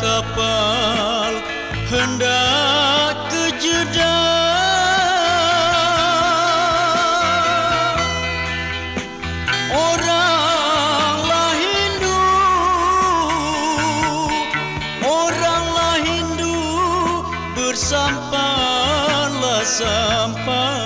kapal hendak ke Jeddah. Oranglah Hindu, bersampanlah sampan.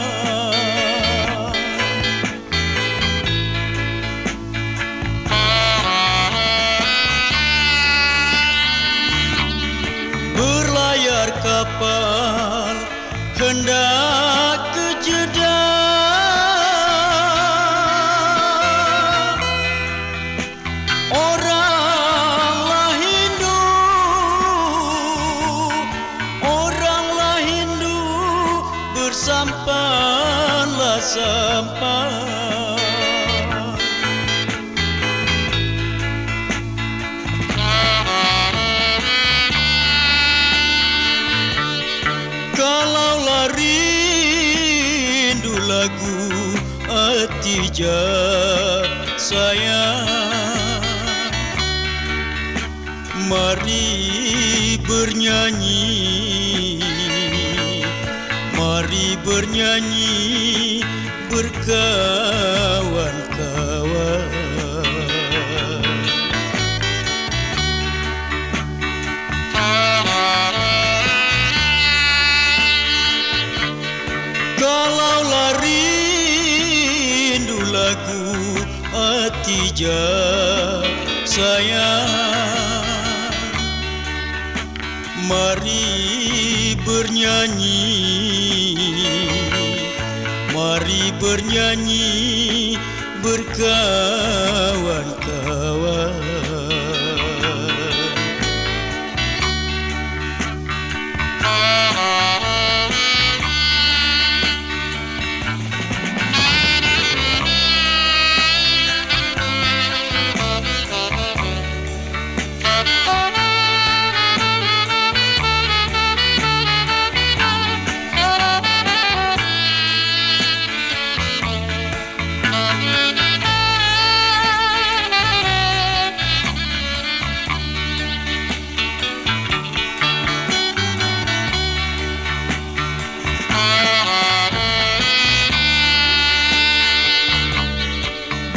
Berlayar kapal hendak ke Jeddah. Oranglah Hindu, bersampanlah sampan. Kalaulah rindu lagu Atijah sayang, mari bernyanyi berkawan-kawan. Kalaulah rindu lagu Atijah sayang, mari bernyanyi berkawan-kawan.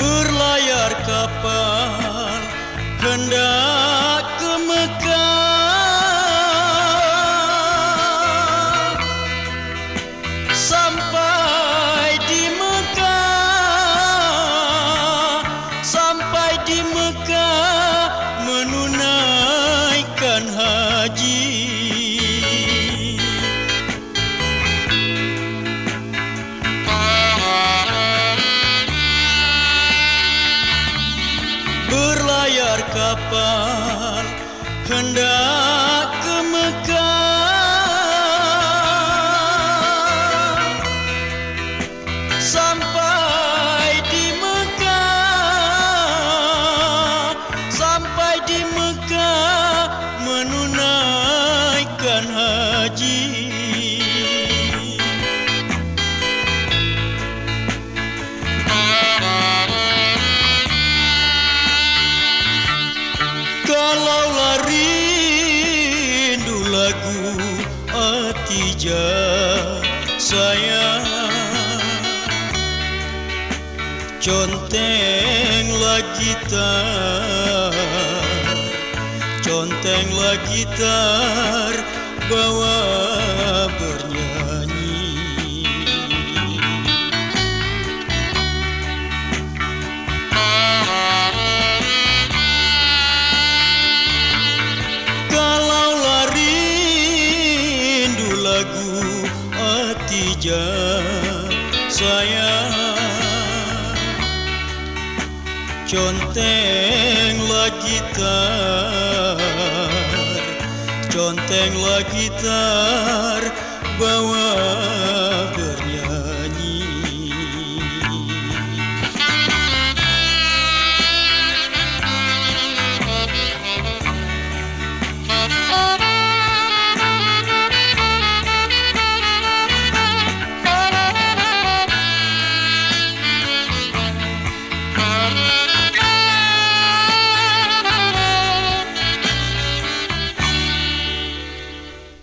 Berlayar kapal hendak ke Mekah. Sampai di Mekah menunaikan haji. Berlayar kapal hendak ke Mekah. Sampai di Mekah menunaikan haji. Kalaulah rindu lagu Atijah sayang, contenglah gitar, bawa bernyanyi. Kalaulah rindu lagu Atijah sayang, contenglah gitar, bawa